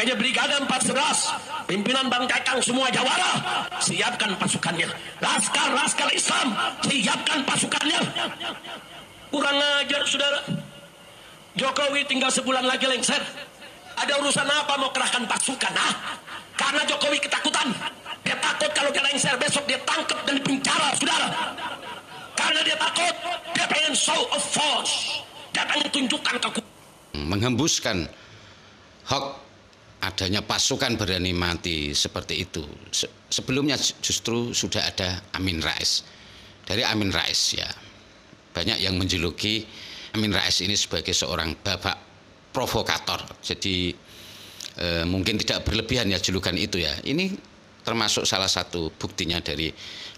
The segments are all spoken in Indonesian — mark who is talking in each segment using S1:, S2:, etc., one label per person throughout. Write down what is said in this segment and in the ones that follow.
S1: Makanya Brigade 14, pimpinan Bang Kakang semua jawara, siapkan pasukannya. Laskar Islam, siapkan pasukannya. Kurang ajar saudara. Jokowi tinggal sebulan lagi lengser. Ada urusan apa mau kerahkan pasukan? Karena Jokowi ketakutan. Dia takut kalau dia lengser besok dia tangkap dan dipenjara saudara. Karena dia takut, dia pengen show of force. Dia pengen tunjukkan kekuatan.
S2: Menghembuskan hoax adanya pasukan berani mati seperti itu. Sebelumnya justru sudah ada Amin Rais. Dari Amin Rais ya, banyak yang menjuluki Amin Rais ini sebagai seorang bapak provokator. Jadi mungkin tidak berlebihan ya julukan itu ya. Ini termasuk salah satu buktinya dari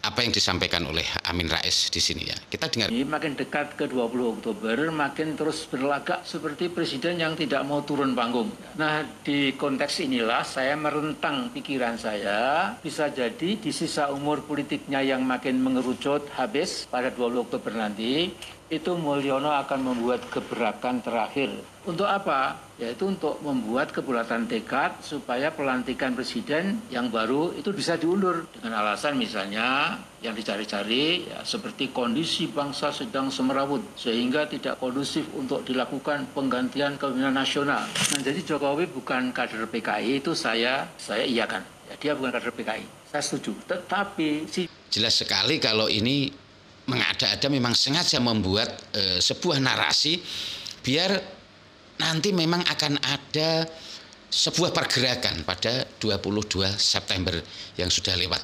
S2: apa yang disampaikan oleh Amin Rais di sini ya. Kita dengar.
S3: Makin dekat ke 20 Oktober, makin terus berlagak seperti presiden yang tidak mau turun panggung. Nah, di konteks inilah saya merentang pikiran saya, bisa jadi di sisa umur politiknya yang makin mengerucut habis pada 20 Oktober nanti, itu Mulyono akan membuat gebrakan terakhir. Untuk apa? Yaitu untuk membuat kebulatan tekad supaya pelantikan presiden yang baru itu bisa diundur. Dengan alasan misalnya yang dicari-cari ya, seperti kondisi bangsa sedang semerawut sehingga tidak kondusif untuk dilakukan penggantian kepemimpinan nasional. Nah, jadi Jokowi bukan kader PKI itu saya iyakan. Ya, dia bukan kader PKI. Saya setuju. Tetapi
S2: jelas sekali kalau ini mengada-ada memang sengaja membuat sebuah narasi biar nanti memang akan ada sebuah pergerakan pada 22 September yang sudah lewat.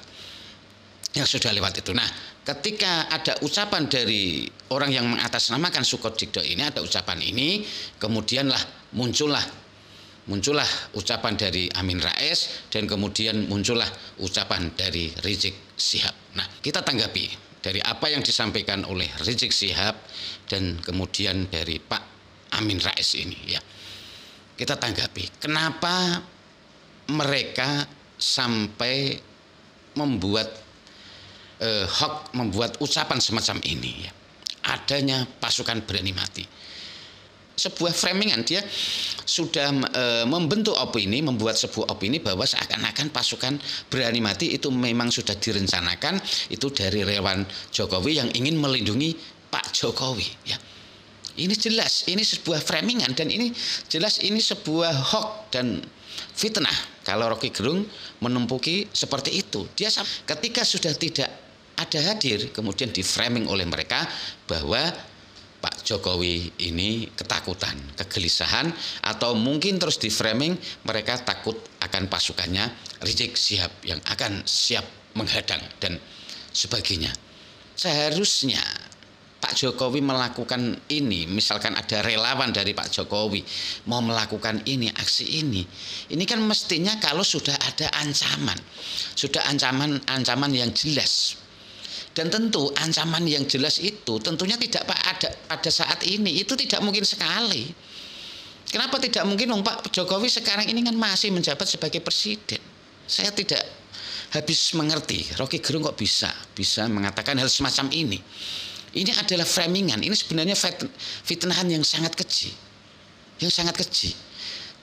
S2: Yang sudah lewat itu. Nah, ketika ada ucapan dari orang yang mengatasnamakan Sukodirjo ini, ada ucapan ini, kemudianlah muncullah ucapan dari Amin Rais dan kemudian muncullah ucapan dari Rizik Syihab. Nah, kita tanggapi dari apa yang disampaikan oleh Rizik Syihab dan kemudian dari Pak Amin Rais ini ya. Kita tanggapi kenapa mereka sampai membuat membuat ucapan semacam ini ya. Adanya pasukan berani mati. Sebuah framingan, dia sudah membentuk opini, membuat sebuah opini bahwa seakan-akan pasukan berani mati itu memang sudah direncanakan itu dari relawan Jokowi yang ingin melindungi Pak Jokowi ya. Ini jelas, ini sebuah framingan dan ini jelas ini sebuah hoax dan fitnah. Kalau Rocky Gerung menumpuki seperti itu, dia ketika sudah tidak ada hadir, kemudian di framing oleh mereka bahwa Pak Jokowi ini ketakutan, kegelisahan, atau mungkin terus di framing mereka takut akan pasukannya Rizik Syihab yang akan siap menghadang dan sebagainya. Seharusnya Pak Jokowi melakukan ini, misalkan ada relawan dari Pak Jokowi mau melakukan ini, aksi ini kan mestinya kalau sudah ada ancaman, sudah ancaman yang jelas. Dan tentu ancaman yang jelas itu tentunya tidak ada pada saat ini, itu tidak mungkin sekali. Kenapa tidak mungkin? Pak Jokowi sekarang ini kan masih menjabat sebagai presiden. Saya tidak habis mengerti, Rocky Gerung kok bisa mengatakan hal semacam ini. Ini adalah framingan, ini sebenarnya fitnahan yang sangat keji. Yang sangat keji.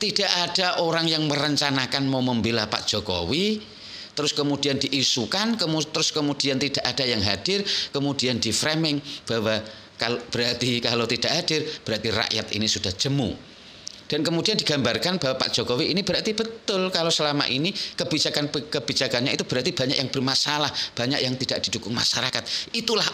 S2: Tidak ada orang yang merencanakan mau membela Pak Jokowi, terus kemudian diisukan, terus kemudian tidak ada yang hadir, kemudian di framing bahwa berarti kalau tidak hadir berarti rakyat ini sudah jemu. Dan kemudian digambarkan bahwa Pak Jokowi ini berarti betul kalau selama ini kebijakannya itu berarti banyak yang bermasalah, banyak yang tidak didukung masyarakat. Itulah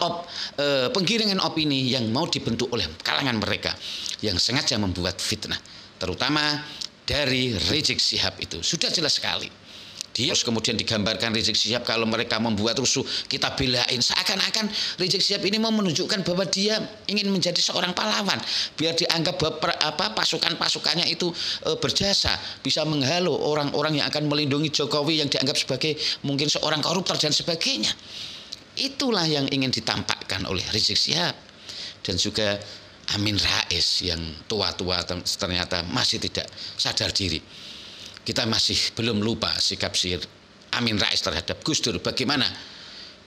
S2: penggiringan opini yang mau dibentuk oleh kalangan mereka yang sengaja membuat fitnah, terutama dari Rizik Syihab itu. Sudah jelas sekali. Terus kemudian digambarkan Rizik Syihab kalau mereka membuat rusuh kita belain, seakan-akan Rizik Syihab ini mau menunjukkan bahwa dia ingin menjadi seorang pahlawan biar dianggap bahwa pasukannya itu berjasa, bisa menghalau orang-orang yang akan melindungi Jokowi yang dianggap sebagai mungkin seorang koruptor dan sebagainya. Itulah yang ingin ditampakkan oleh Rizik Syihab dan juga Amin Rais yang tua-tua ternyata masih tidak sadar diri. Kita masih belum lupa sikap Amin Rais terhadap Gus Dur. Bagaimana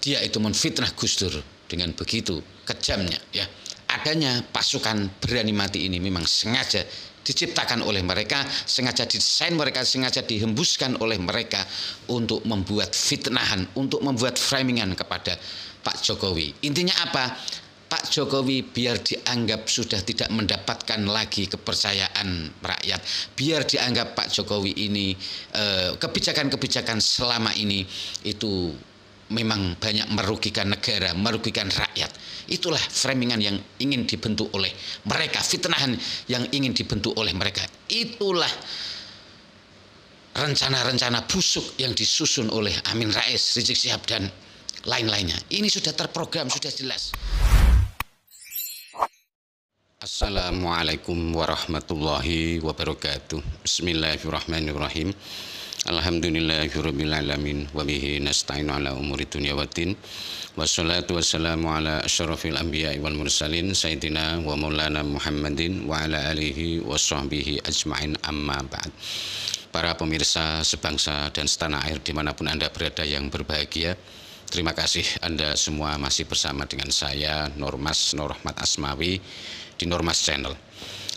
S2: dia itu menfitnah Gus Dur dengan begitu kejamnya ya. Adanya pasukan berani mati ini memang sengaja diciptakan oleh mereka, sengaja didesain mereka, sengaja dihembuskan oleh mereka untuk membuat fitnahan, untuk membuat framingan kepada Pak Jokowi. Intinya apa? Pak Jokowi biar dianggap sudah tidak mendapatkan lagi kepercayaan rakyat, biar dianggap Pak Jokowi ini kebijakan-kebijakan selama ini itu memang banyak merugikan negara, merugikan rakyat. Itulah framingan yang ingin dibentuk oleh mereka, fitnahan yang ingin dibentuk oleh mereka. Itulah rencana-rencana busuk yang disusun oleh Amin Rais, Rizik Syihab dan lain-lainnya. Ini sudah terprogram, sudah jelas. Assalamualaikum warahmatullahi wabarakatuh. Bismillahirrahmanirrahim. Alhamdulillahirabbil alamin wa bihi nasta'inu ala umuri dunya waddin. Wassalatu wassalamu ala asyrafil anbiya'i wal mursalin sayyidina wa maulana Muhammadin wa ala alihi wa sahbihi ajma'in, amma ba'd. Para pemirsa sebangsa dan setanah air dimanapun Anda berada yang berbahagia, terima kasih Anda semua masih bersama dengan saya Normas Nur Rahmat Asmawi di Normas Channel.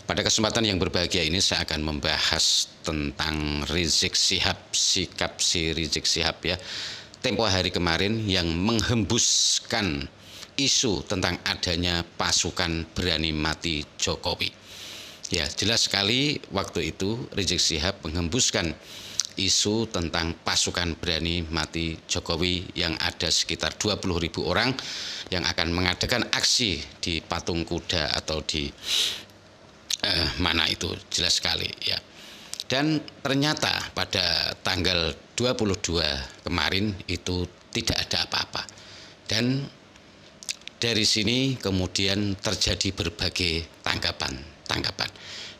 S2: Pada kesempatan yang berbahagia ini saya akan membahas tentang Rizik Syihab, sikap si Rizik Syihab ya, tempo hari kemarin yang menghembuskan isu tentang adanya pasukan berani mati Jokowi. Ya, jelas sekali waktu itu Rizik Syihab menghembuskan isu tentang pasukan berani mati Jokowi yang ada sekitar 20.000 orang yang akan mengadakan aksi di Patung Kuda atau di mana itu, jelas sekali ya. Dan ternyata pada tanggal 22 kemarin itu tidak ada apa-apa. Dan dari sini kemudian terjadi berbagai tanggapan.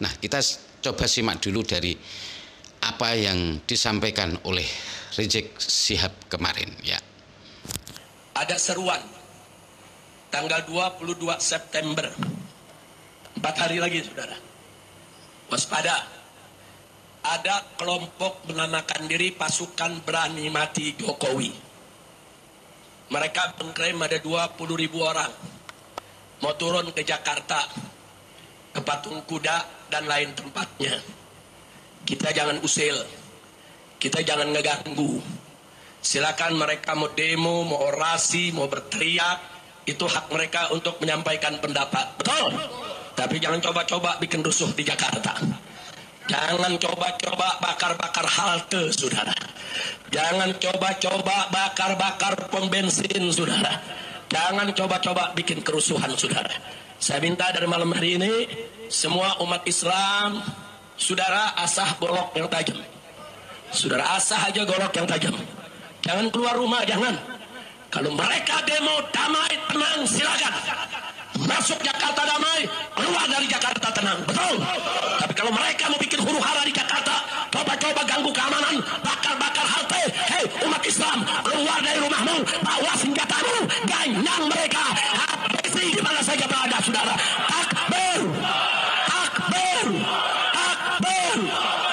S2: Nah, kita coba simak dulu dari apa yang disampaikan oleh Rizik Syihab kemarin ya.
S1: Ada seruan tanggal 22 September, 4 hari lagi saudara. Waspada, ada kelompok menamakan diri pasukan berani mati Jokowi. Mereka mengklaim ada 20.000 orang mau turun ke Jakarta, ke Patung Kuda dan lain tempatnya. Kita jangan usil, kita jangan ngeganggu. Silakan mereka mau demo, mau orasi, mau berteriak, itu hak mereka untuk menyampaikan pendapat, betul? Tapi jangan coba-coba bikin rusuh di Jakarta. Jangan coba-coba bakar-bakar halte, saudara. Jangan coba-coba bakar-bakar pom bensin, saudara. Jangan coba-coba bikin kerusuhan, saudara. Saya minta dari malam hari ini, semua umat Islam, saudara asah golok yang tajam. Saudara asah aja golok yang tajam. Jangan keluar rumah, jangan. Kalau mereka demo damai, tenang, silakan. Masuk Jakarta damai, keluar dari Jakarta tenang, betul. Tapi kalau mereka mau bikin huru hara di Jakarta, coba-coba ganggu keamanan, bakar-bakar halte, hei umat Islam, keluar dari rumahmu, bawa senjatamu, ganyang mereka, habisi di mana saja berada, saudara. Takbir, takbir, takbir,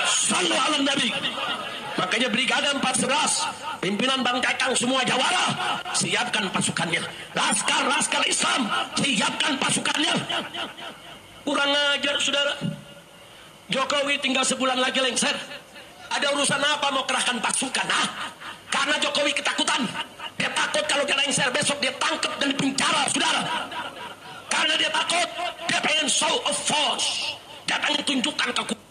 S1: sallu ala Nabi. Makanya Brigade 411, pimpinan Bang Kakang semua jawara, siapkan pasukannya. Laskar Islam, siapkan pasukannya. Kurang ajar saudara. Jokowi tinggal sebulan lagi lengser. Ada urusan apa mau kerahkan pasukan? Karena Jokowi ketakutan. Dia takut kalau dia lengser besok dia tangkap dan dipenjara, saudara. Karena dia takut, dia pengen show of force. Dia pengen tunjukkan kekuatan.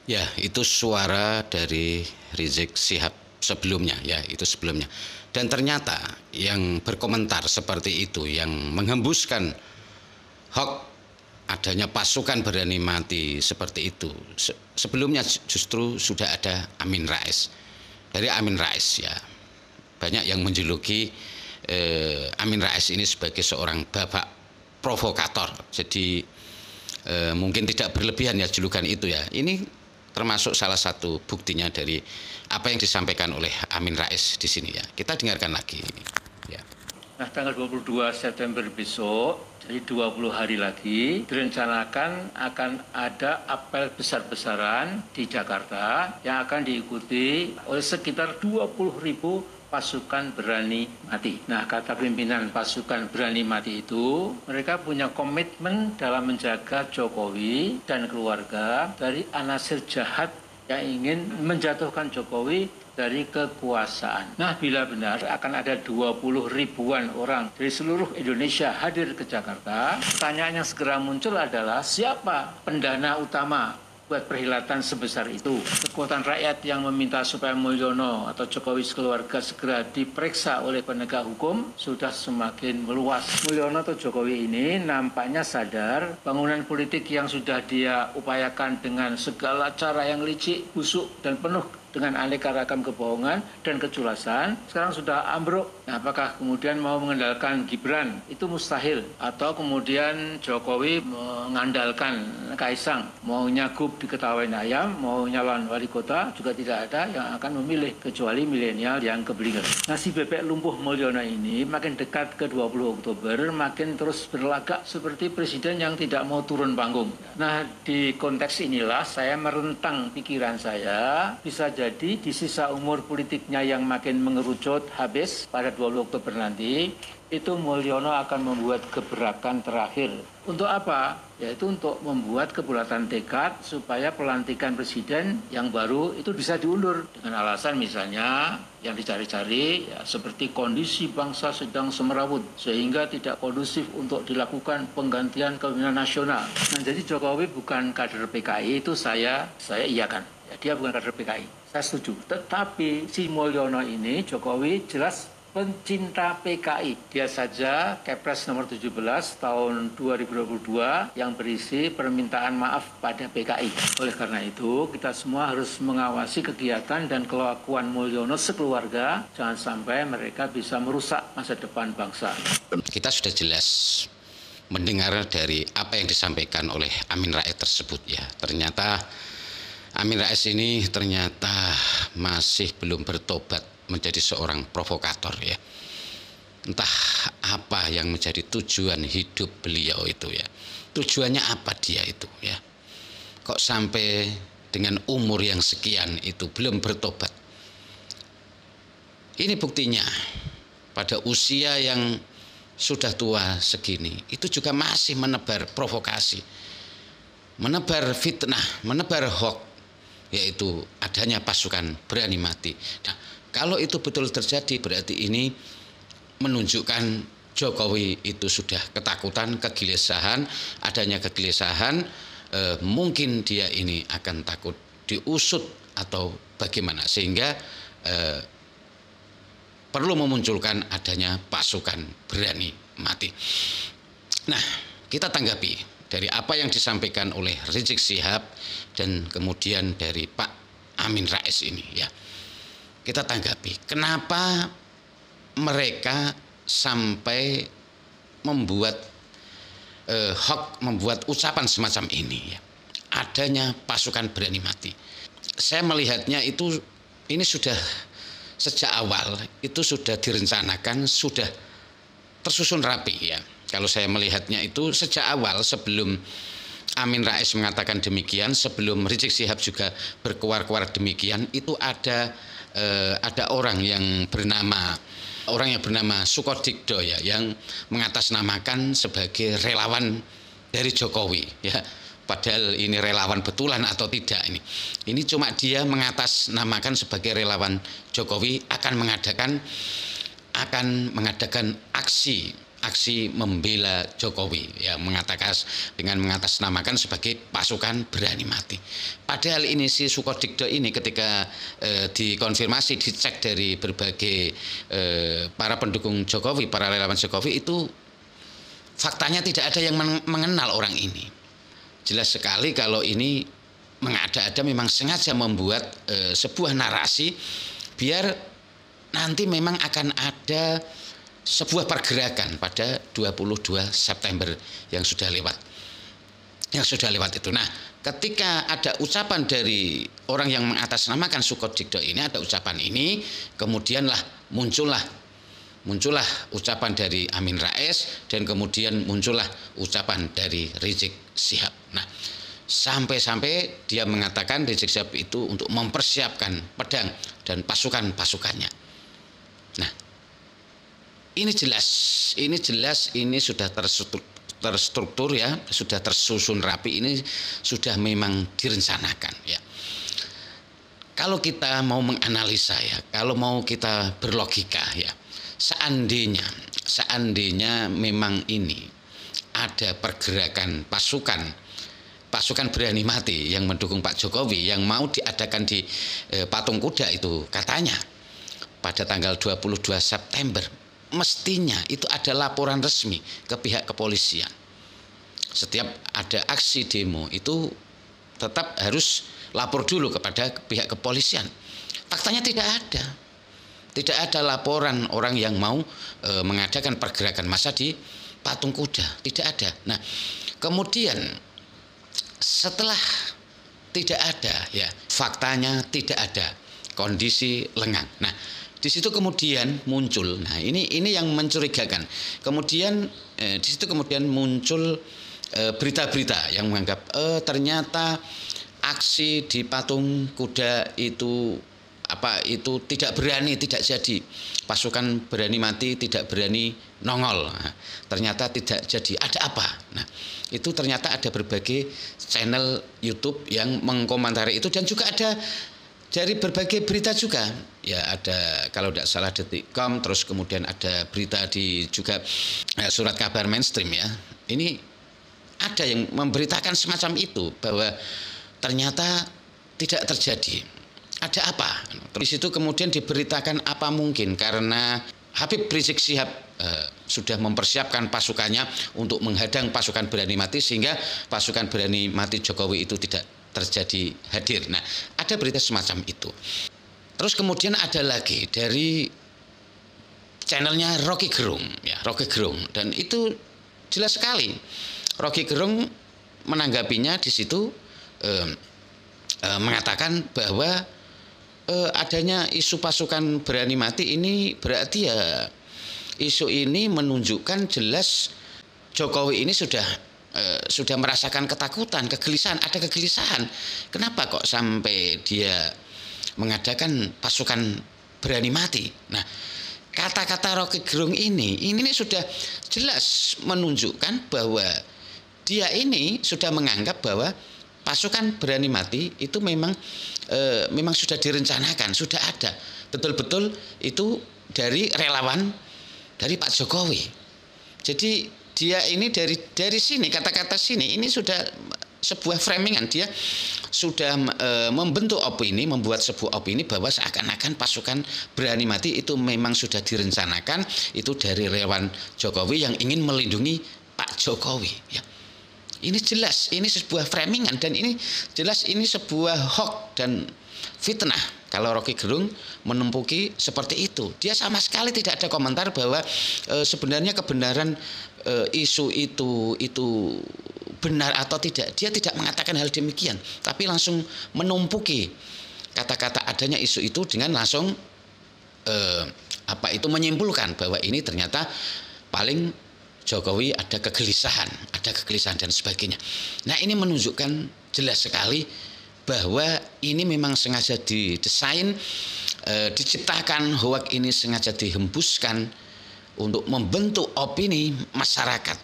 S2: Ya, itu suara dari Rizik Syihab sebelumnya ya, itu sebelumnya. Dan ternyata yang berkomentar seperti itu, yang menghembuskan hoax adanya pasukan berani mati seperti itu, sebelumnya justru sudah ada Amin Rais. Dari Amin Rais ya, banyak yang menjuluki Amin Rais ini sebagai seorang bapak provokator. Jadi mungkin tidak berlebihan ya julukan itu ya. Ini termasuk salah satu buktinya dari apa yang disampaikan oleh Amin Rais di sini ya. Kita dengarkan lagi ini. Ya.
S3: Nah, tanggal 22 September besok, Jadi 20 hari lagi direncanakan akan ada apel besar-besaran di Jakarta yang akan diikuti oleh sekitar 20.000 pasukan berani mati. Nah, kata pimpinan pasukan berani mati itu, mereka punya komitmen dalam menjaga Jokowi dan keluarga dari anasir jahat yang ingin menjatuhkan Jokowi dari kekuasaan. Nah, bila benar akan ada 20 ribuan orang dari seluruh Indonesia hadir ke Jakarta, pertanyaan yang segera muncul adalah siapa pendana utama buat perhelatan sebesar itu. Kekuatan rakyat yang meminta supaya Mulyono atau Jokowi sekeluarga segera diperiksa oleh penegak hukum sudah semakin meluas. Mulyono atau Jokowi ini nampaknya sadar bangunan politik yang sudah dia upayakan dengan segala cara yang licik, busuk, dan penuh dengan aneka ragam kebohongan dan keculasan sekarang sudah ambruk. Nah, apakah kemudian mau mengandalkan Gibran? Itu mustahil. Atau kemudian Jokowi mengandalkan Kaisang, mau nyagup di Ketawain Ayam, mau nyalon wali kota, juga tidak ada yang akan memilih kecuali milenial yang keblinger. Nasi bebek lumpuh Mulyono ini makin dekat ke 20 Oktober makin terus berlagak seperti presiden yang tidak mau turun panggung. Nah, di konteks inilah saya merentang pikiran saya, bisa jadi di sisa umur politiknya yang makin mengerucut habis pada 20 Oktober nanti, itu Mulyono akan membuat gebrakan terakhir. Untuk apa? Yaitu untuk membuat kebulatan tekad supaya pelantikan presiden yang baru itu bisa diundur. Dengan alasan misalnya yang dicari-cari ya, seperti kondisi bangsa sedang semerawut sehingga tidak kondusif untuk dilakukan penggantian kepemimpinan nasional. Nah, jadi Jokowi bukan kader PKI itu saya iakan. Ya, dia bukan kader PKI. Saya setuju. Tetapi si Mulyono ini Jokowi jelas pencinta PKI. Dia saja Kepres nomor 17 tahun 2022 yang berisi permintaan maaf pada PKI. Oleh karena itu, kita semua harus mengawasi kegiatan dan kelakuan Mulyono sekeluarga. Jangan sampai mereka bisa merusak masa depan bangsa.
S2: Kita sudah jelas mendengar dari apa yang disampaikan oleh Amin Rais tersebut ya. Ternyata Amin Rais ini ternyata masih belum bertobat menjadi seorang provokator ya. Entah apa yang menjadi tujuan hidup beliau itu ya. Tujuannya apa dia itu ya. Kok sampai dengan umur yang sekian itu belum bertobat. Ini buktinya pada usia yang sudah tua segini itu juga masih menebar provokasi, menebar fitnah, menebar hoax, yaitu adanya pasukan berani mati. Nah, kalau itu betul terjadi berarti ini menunjukkan Jokowi itu sudah ketakutan, kegelisahan, adanya kegelisahan, mungkin dia ini akan takut diusut atau bagaimana, sehingga perlu memunculkan adanya pasukan berani mati. Nah, kita tanggapi dari apa yang disampaikan oleh Rizik Syihab dan kemudian dari Pak Amin Rais ini ya. Kita tanggapi kenapa mereka sampai membuat hoax, membuat ucapan semacam ini ya. Adanya pasukan berani mati. Saya melihatnya itu ini sudah sejak awal itu sudah direncanakan, sudah tersusun rapi ya. Kalau saya melihatnya itu sejak awal, sebelum Amin Rais mengatakan demikian, sebelum Rizik Syihab juga berkuar-kuar demikian, itu ada orang yang bernama Sukodikdo ya, yang mengatasnamakan sebagai relawan dari Jokowi ya. Padahal ini relawan betulan atau tidak ini. Ini cuma dia mengatasnamakan sebagai relawan Jokowi akan mengadakan aksi membela Jokowi ya, mengatakan dengan mengatasnamakan sebagai pasukan berani mati. Padahal ini si Sukodikdo ini ketika dikonfirmasi, dicek dari berbagai para pendukung Jokowi, para relawan Jokowi, itu faktanya tidak ada yang mengenal orang ini. Jelas sekali kalau ini mengada-ada, memang sengaja membuat sebuah narasi biar nanti memang akan ada sebuah pergerakan pada 22 September yang sudah lewat. Itu. Nah, ketika ada ucapan dari orang yang mengatasnamakan Sukodikdo ini, ada ucapan ini, kemudianlah muncullah muncullah ucapan dari Amin Rais dan kemudian muncullah ucapan dari Rizik Syihab. Nah, sampai-sampai dia mengatakan Rizik Syihab itu untuk mempersiapkan pedang dan pasukan-pasukannya. Nah, ini jelas ini sudah terstruktur ya, sudah tersusun rapi, ini sudah memang direncanakan ya. Kalau kita mau menganalisa ya, kalau mau kita berlogika ya, seandainya memang ini ada pergerakan pasukan berani mati yang mendukung Pak Jokowi yang mau diadakan di Patung Kuda itu katanya pada tanggal 22 September, mestinya itu ada laporan resmi ke pihak kepolisian. Setiap ada aksi demo itu tetap harus lapor dulu kepada pihak kepolisian. Faktanya tidak ada laporan orang yang mau mengadakan pergerakan massa di Patung Kuda, tidak ada. Nah, kemudian setelah tidak ada ya, faktanya tidak ada, kondisi lengang. Nah, di situ kemudian muncul, nah ini yang mencurigakan. Kemudian di situ kemudian muncul berita-berita yang menganggap ternyata aksi di Patung Kuda itu tidak jadi, pasukan berani mati tidak berani nongol. Nah, ternyata tidak jadi. Ada apa? Nah, itu ternyata ada berbagai channel YouTube yang mengkomentari itu dan juga ada dari berbagai berita juga. Ya ada kalau tidak salah Detik.com, terus kemudian ada berita di juga surat kabar mainstream ya. Ini ada yang memberitakan semacam itu bahwa ternyata tidak terjadi. Ada apa? Di situ kemudian diberitakan apa mungkin karena Habib Rizik Syihab sudah mempersiapkan pasukannya untuk menghadang pasukan berani mati sehingga pasukan berani mati Jokowi itu tidak terjadi hadir. Nah, ada berita semacam itu. Terus kemudian ada lagi dari channelnya Rocky Gerung, ya Rocky Gerung, dan itu jelas sekali. Rocky Gerung menanggapinya di situ mengatakan bahwa adanya isu pasukan berani mati ini berarti ya isu ini menunjukkan jelas Jokowi ini sudah merasakan ketakutan, kegelisahan, ada kegelisahan. Kenapa kok sampai dia mengadakan pasukan berani mati? Nah, kata-kata Rocky Gerung ini sudah jelas menunjukkan bahwa dia ini sudah menganggap bahwa pasukan berani mati itu memang sudah direncanakan, sudah ada. Betul-betul itu dari relawan dari Pak Jokowi. Jadi dia ini dari sini, kata-kata sini ini sudah sebuah framingan. Dia sudah membentuk opini, membuat sebuah opini bahwa seakan-akan pasukan berani mati itu memang sudah direncanakan, itu dari relawan Jokowi yang ingin melindungi Pak Jokowi ya. Ini jelas, ini sebuah framingan dan ini jelas ini sebuah hoax dan fitnah. Kalau Rocky Gerung menumpuki seperti itu, dia sama sekali tidak ada komentar bahwa sebenarnya kebenaran isu itu benar atau tidak. Dia tidak mengatakan hal demikian, tapi langsung menumpuki kata-kata adanya isu itu dengan langsung menyimpulkan bahwa ini ternyata paling Jokowi ada kegelisahan dan sebagainya. Nah, ini menunjukkan jelas sekali bahwa ini memang sengaja didesain, diciptakan, hoax ini sengaja dihembuskan untuk membentuk opini masyarakat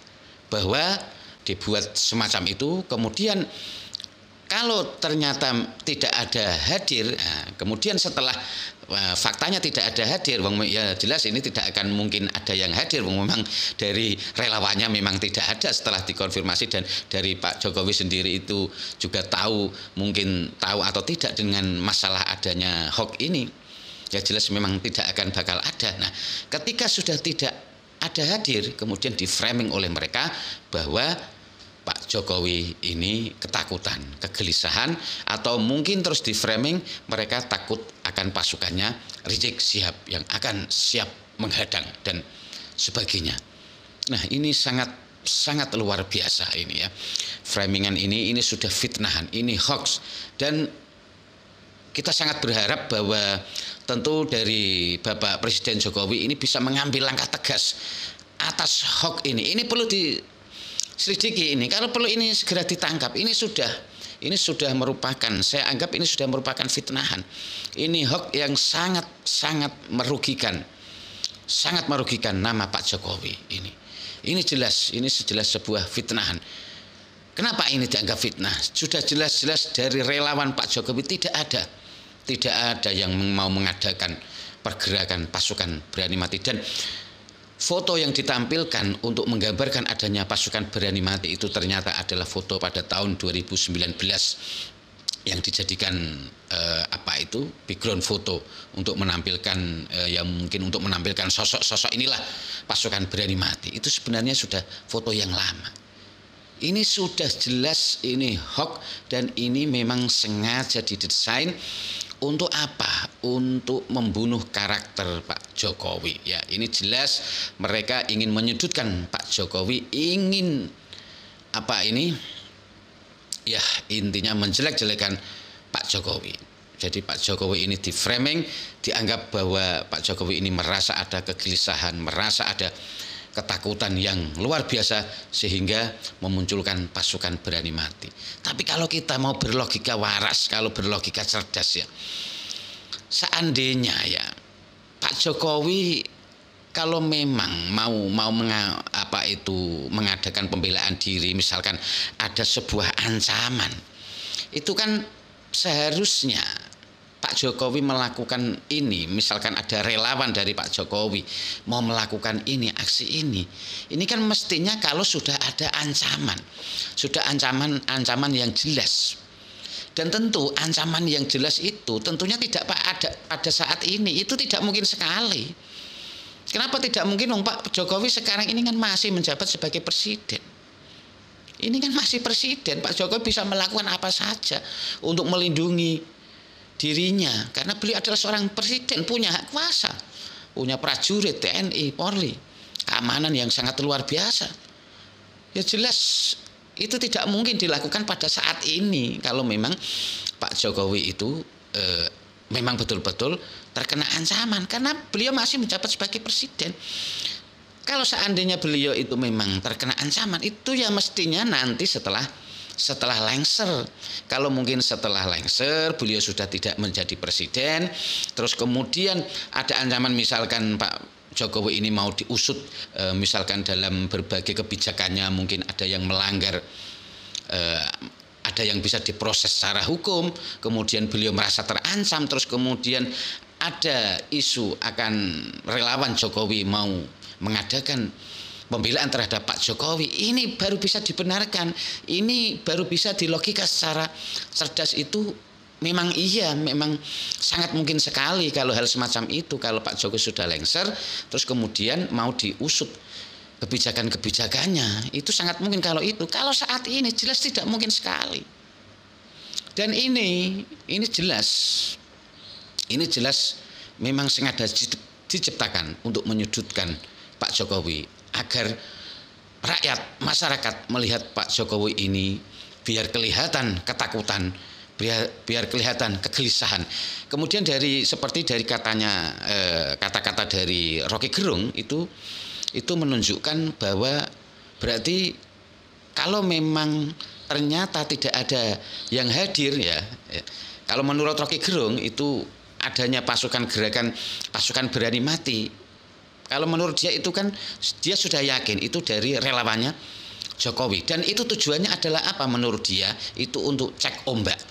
S2: bahwa dibuat semacam itu. Kemudian kalau ternyata tidak ada hadir, kemudian setelah faktanya tidak ada hadir, ya jelas ini tidak akan mungkin ada yang hadir. Memang dari relawannya memang tidak ada setelah dikonfirmasi, dan dari Pak Jokowi sendiri itu juga mungkin tahu atau tidak dengan masalah adanya hoax ini. Ya jelas memang tidak akan bakal ada. Nah, ketika sudah tidak ada hadir, kemudian diframing oleh mereka bahwa Pak Jokowi ini ketakutan, kegelisahan, atau mungkin terus di-framing mereka takut akan pasukannya Rizik Syihab yang akan siap menghadang dan sebagainya. Nah, ini sangat luar biasa ini ya. Framingan ini sudah fitnahan, ini hoax, dan kita sangat berharap bahwa tentu dari Bapak Presiden Jokowi ini bisa mengambil langkah tegas atas hoax ini. Ini perlu diselidiki ini. Kalau perlu ini segera ditangkap. Ini sudah merupakan, saya anggap ini sudah merupakan fitnahan. Ini hoax yang sangat merugikan. Sangat merugikan nama Pak Jokowi ini. Ini jelas sebuah fitnahan. Kenapa ini dianggap fitnah? Sudah jelas-jelas dari relawan Pak Jokowi tidak ada yang mau mengadakan pergerakan pasukan berani mati, dan foto yang ditampilkan untuk menggambarkan adanya pasukan berani mati itu ternyata adalah foto pada tahun 2019 yang dijadikan background foto untuk menampilkan yang mungkin untuk menampilkan sosok inilah pasukan berani mati. Itu sebenarnya sudah foto yang lama. Ini sudah jelas ini hoax, dan ini memang sengaja didesain untuk apa? Untuk membunuh karakter Pak Jokowi. Ya, ini jelas mereka ingin menyudutkan Pak Jokowi, ingin ya intinya menjelek-jelekan Pak Jokowi. Jadi Pak Jokowi ini di-framing, dianggap bahwa Pak Jokowi ini merasa ada kegelisahan, merasa ada ketakutan yang luar biasa sehingga memunculkan pasukan berani mati. Tapi kalau kita mau berlogika waras, kalau berlogika cerdas ya, seandainya ya Pak Jokowi kalau memang mau mengadakan pembelaan diri, misalkan ada sebuah ancaman, itu kan seharusnya Pak Jokowi melakukan ini, misalkan ada relawan dari Pak Jokowi mau melakukan ini, aksi ini kan mestinya kalau sudah ada ancaman, sudah ancaman yang jelas. Dan tentu ancaman yang jelas itu tentunya tidak ada pada saat ini, itu tidak mungkin sekali. Kenapa tidak mungkin? Pak Jokowi sekarang ini kan masih menjabat sebagai presiden. Ini kan masih presiden, Pak Jokowi bisa melakukan apa saja untuk melindungi dirinya, karena beliau adalah seorang presiden, punya hak kuasa, punya prajurit TNI, Polri, keamanan yang sangat luar biasa. Ya jelas itu tidak mungkin dilakukan pada saat ini kalau memang Pak Jokowi itu memang betul-betul terkena ancaman, karena beliau masih menjabat sebagai presiden. Kalau seandainya beliau itu memang terkena ancaman, itu ya mestinya nanti setelah lengser. Kalau mungkin setelah lengser beliau sudah tidak menjadi presiden, terus kemudian ada ancaman misalkan Pak Jokowi ini mau diusut, misalkan dalam berbagai kebijakannya mungkin ada yang melanggar, ada yang bisa diproses secara hukum, kemudian beliau merasa terancam, terus kemudian ada isu akan relawan Jokowi mau mengadakan pembelaan terhadap Pak Jokowi, ini baru bisa dibenarkan, ini baru bisa dilogika secara cerdas. Itu memang sangat mungkin sekali kalau hal semacam itu, kalau Pak Jokowi sudah lengser terus kemudian mau diusut kebijakan-kebijakannya, itu sangat mungkin. Kalau saat ini jelas tidak mungkin sekali. Dan ini jelas memang sengaja diciptakan untuk menyudutkan Pak Jokowi, agar rakyat, masyarakat melihat Pak Jokowi ini biar kelihatan ketakutan, biar kelihatan kegelisahan. Kemudian seperti dari kata-kata dari Rocky Gerung itu menunjukkan bahwa berarti kalau memang ternyata tidak ada yang hadir ya, kalau menurut Rocky Gerung itu adanya pasukan berani mati. Kalau menurut dia itu kan dia sudah yakin itu dari relawannya Jokowi, dan itu tujuannya adalah apa menurut dia? Itu untuk cek ombak,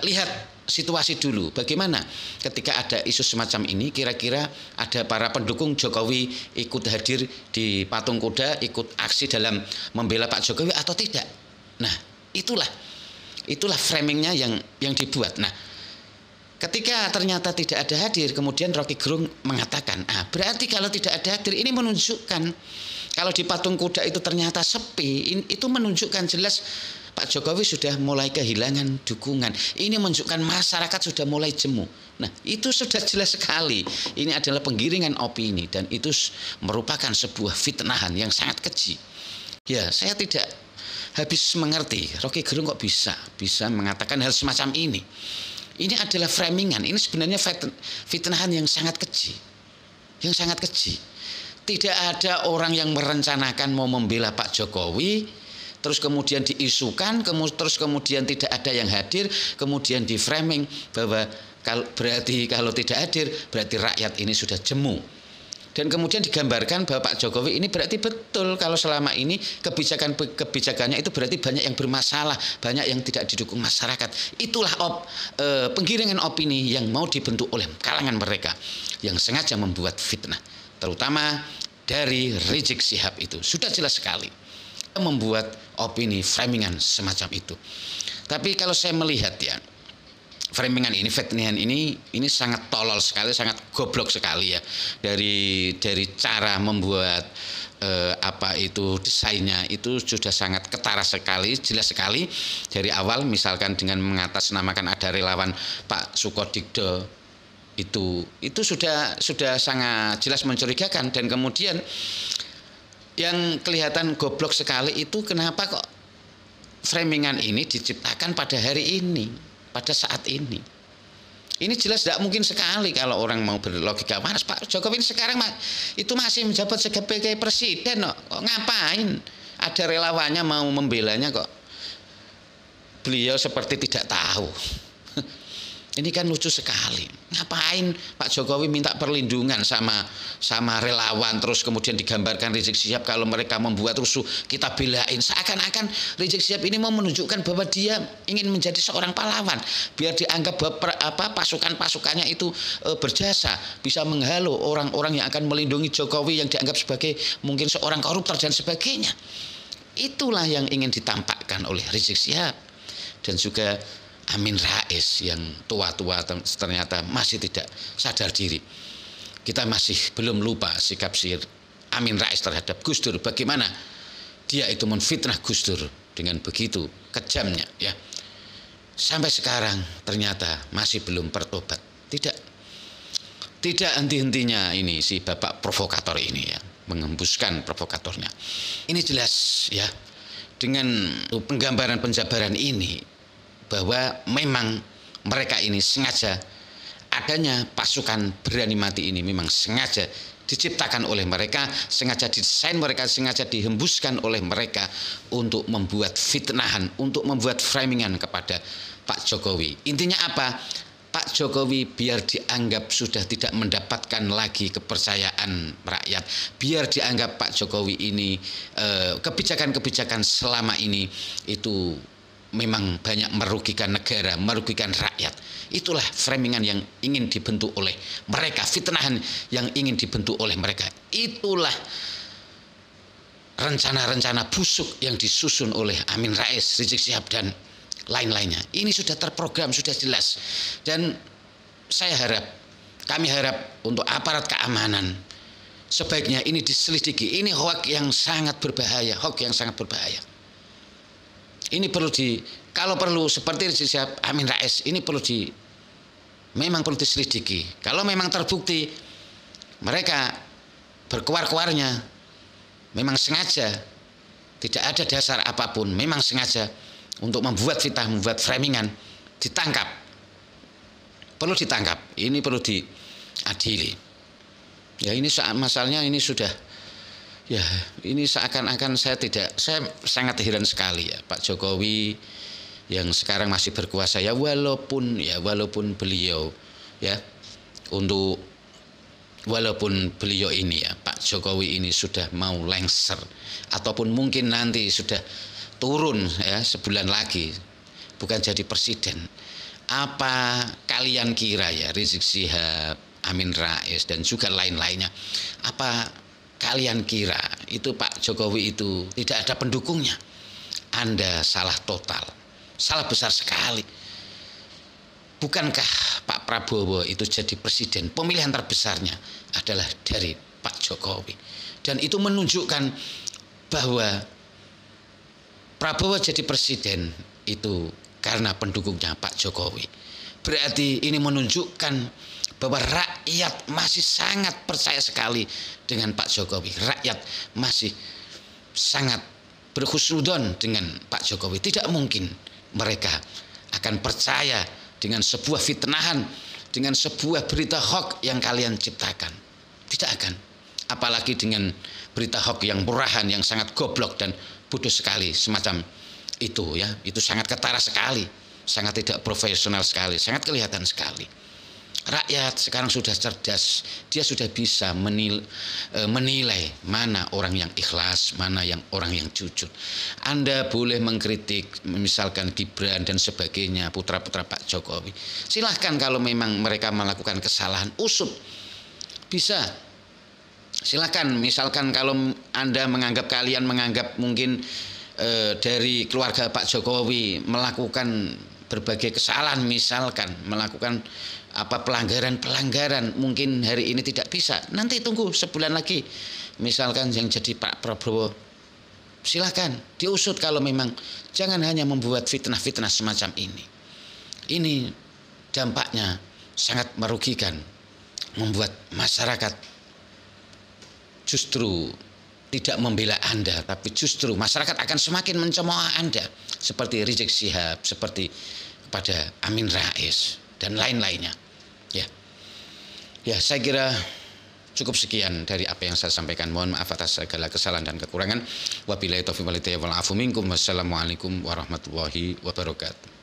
S2: lihat situasi dulu bagaimana ketika ada isu semacam ini, kira-kira ada para pendukung Jokowi ikut hadir di patung kuda, ikut aksi dalam membela Pak Jokowi atau tidak. Nah itulah framingnya yang dibuat. Nah ketika ternyata tidak ada hadir, kemudian Rocky Gerung mengatakan, berarti kalau tidak ada hadir ini menunjukkan kalau di patung kuda itu ternyata sepi, itu menunjukkan jelas Pak Jokowi sudah mulai kehilangan dukungan. Ini menunjukkan masyarakat sudah mulai jemu. Nah itu sudah jelas sekali. Ini adalah penggiringan opini, dan itu merupakan sebuah fitnahan yang sangat keji. Ya saya tidak habis mengerti Rocky Gerung kok bisa mengatakan hal semacam ini. Ini adalah framingan, ini sebenarnya fitnahan yang sangat keji. Yang sangat keji. Tidak ada orang yang merencanakan mau membela Pak Jokowi, terus kemudian diisukan, terus kemudian tidak ada yang hadir, kemudian di framing bahwa berarti kalau tidak hadir, berarti rakyat ini sudah jemu. Dan kemudian digambarkan bahwa Pak Jokowi ini berarti betul kalau selama ini kebijakannya itu berarti banyak yang bermasalah, banyak yang tidak didukung masyarakat. Itulah penggiringan opini yang mau dibentuk oleh kalangan mereka yang sengaja membuat fitnah, terutama dari Rizik Syihab itu. Sudah jelas sekali membuat opini framingan semacam itu. Tapi kalau saya melihat ya, framingan ini, fitnahan ini sangat tolol sekali, sangat goblok sekali ya, dari cara membuat desainnya itu sudah sangat ketara sekali, jelas sekali dari awal. Misalkan dengan mengatasnamakan ada relawan Pak Sukodikdo itu sudah sangat jelas mencurigakan. Dan kemudian yang kelihatan goblok sekali itu kenapa kok framingan ini diciptakan pada hari ini, pada saat ini. Ini jelas tidak mungkin sekali kalau orang mau berlogika. Mas Pak Jokowi sekarang itu masih menjabat sebagai presiden kok ngapain ada relawannya mau membelanya kok beliau seperti tidak tahu. Ini kan lucu sekali. Ngapain Pak Jokowi minta perlindungan sama relawan, terus kemudian digambarkan Rizik Syihab kalau mereka membuat rusuh kita belain. Seakan-akan Rizik Syihab ini mau menunjukkan bahwa dia ingin menjadi seorang pahlawan, biar dianggap bahwa pasukan-pasukannya itu berjasa, bisa menghalau orang-orang yang akan melindungi Jokowi yang dianggap sebagai mungkin seorang koruptor dan sebagainya. Itulah yang ingin ditampakkan oleh Rizik Syihab dan juga Amin Rais yang tua-tua ternyata masih tidak sadar diri. Kita masih belum lupa sikap si Amin Rais terhadap Gus Dur, bagaimana dia itu menfitnah Gus Dur dengan begitu kejamnya ya. Sampai sekarang ternyata masih belum bertobat. Tidak henti-hentinya ini si bapak provokator ini ya, mengembuskan provokatornya. Ini jelas ya, dengan penggambaran penjabaran ini bahwa memang mereka ini sengaja, adanya pasukan berani mati ini memang sengaja diciptakan oleh mereka, sengaja didesain mereka, sengaja dihembuskan oleh mereka untuk membuat fitnahan, untuk membuat framingan kepada Pak Jokowi. Intinya apa? Pak Jokowi biar dianggap sudah tidak mendapatkan lagi kepercayaan rakyat, biar dianggap Pak Jokowi ini kebijakan-kebijakan selama ini itu memang banyak merugikan negara, merugikan rakyat. Itulah framingan yang ingin dibentuk oleh mereka, fitnahan yang ingin dibentuk oleh mereka. Itulah rencana-rencana busuk yang disusun oleh Amin Rais, Rizik Syihab dan lain-lainnya. Ini sudah terprogram, sudah jelas. Dan saya harap, kami harap untuk aparat keamanan sebaiknya ini diselidiki. Ini hoax yang sangat berbahaya, hoax yang sangat berbahaya. Ini perlu kalau perlu seperti Rizik Syihab, Amin Rais, ini memang perlu diselidiki. Kalau memang terbukti mereka berkuar-kuarnya memang sengaja, tidak ada dasar apapun, memang sengaja untuk membuat fitnah, membuat framingan, ditangkap. Perlu ditangkap, ini perlu diadili. Ya ini masalahnya ini sudah. Ya, ini seakan-akan saya sangat heran sekali ya Pak Jokowi yang sekarang masih berkuasa ya walaupun beliau ya walaupun beliau ini ya Pak Jokowi ini sudah mau lengser ataupun mungkin nanti sudah turun ya sebulan lagi bukan jadi presiden. Apa kalian kira ya Rizik Syihab, Amin Rais dan juga lain-lainnya, apa kalian kira itu Pak Jokowi itu tidak ada pendukungnya? Anda salah total, salah besar sekali. Bukankah Pak Prabowo itu jadi presiden, pemilihan terbesarnya adalah dari Pak Jokowi. Dan itu menunjukkan bahwa Prabowo jadi presiden itu karena pendukungnya Pak Jokowi. Berarti ini menunjukkan bahwa rakyat masih sangat percaya sekali dengan Pak Jokowi. Rakyat masih sangat berhusnudon dengan Pak Jokowi. Tidak mungkin mereka akan percaya dengan sebuah fitnahan, dengan sebuah berita hoax yang kalian ciptakan. Tidak akan. Apalagi dengan berita hoax yang murahan, yang sangat goblok dan bodoh sekali semacam itu ya. Itu sangat ketara sekali, sangat tidak profesional sekali, sangat kelihatan sekali. Rakyat sekarang sudah cerdas, dia sudah bisa menilai mana orang yang ikhlas, mana yang orang yang jujur. Anda boleh mengkritik misalkan Gibran dan sebagainya, putra-putra Pak Jokowi. Silahkan kalau memang mereka melakukan kesalahan, usut. Bisa. Silahkan misalkan kalau kalian menganggap mungkin dari keluarga Pak Jokowi melakukan berbagai kesalahan, misalkan melakukan pelanggaran mungkin hari ini tidak bisa, nanti tunggu sebulan lagi misalkan yang jadi Pak Prabowo, silakan diusut. Kalau memang jangan hanya membuat fitnah-fitnah semacam ini dampaknya sangat merugikan, membuat masyarakat justru tidak membela Anda, tapi justru masyarakat akan semakin mencemooh Anda, seperti Rizik Syihab, seperti kepada Amin Rais dan lain-lainnya. Ya, saya kira cukup sekian dari apa yang saya sampaikan. Mohon maaf atas segala kesalahan dan kekurangan. Wabillahi taufiq wal hidayah wal afu minkum. Wassalamualaikum warahmatullahi wabarakatuh.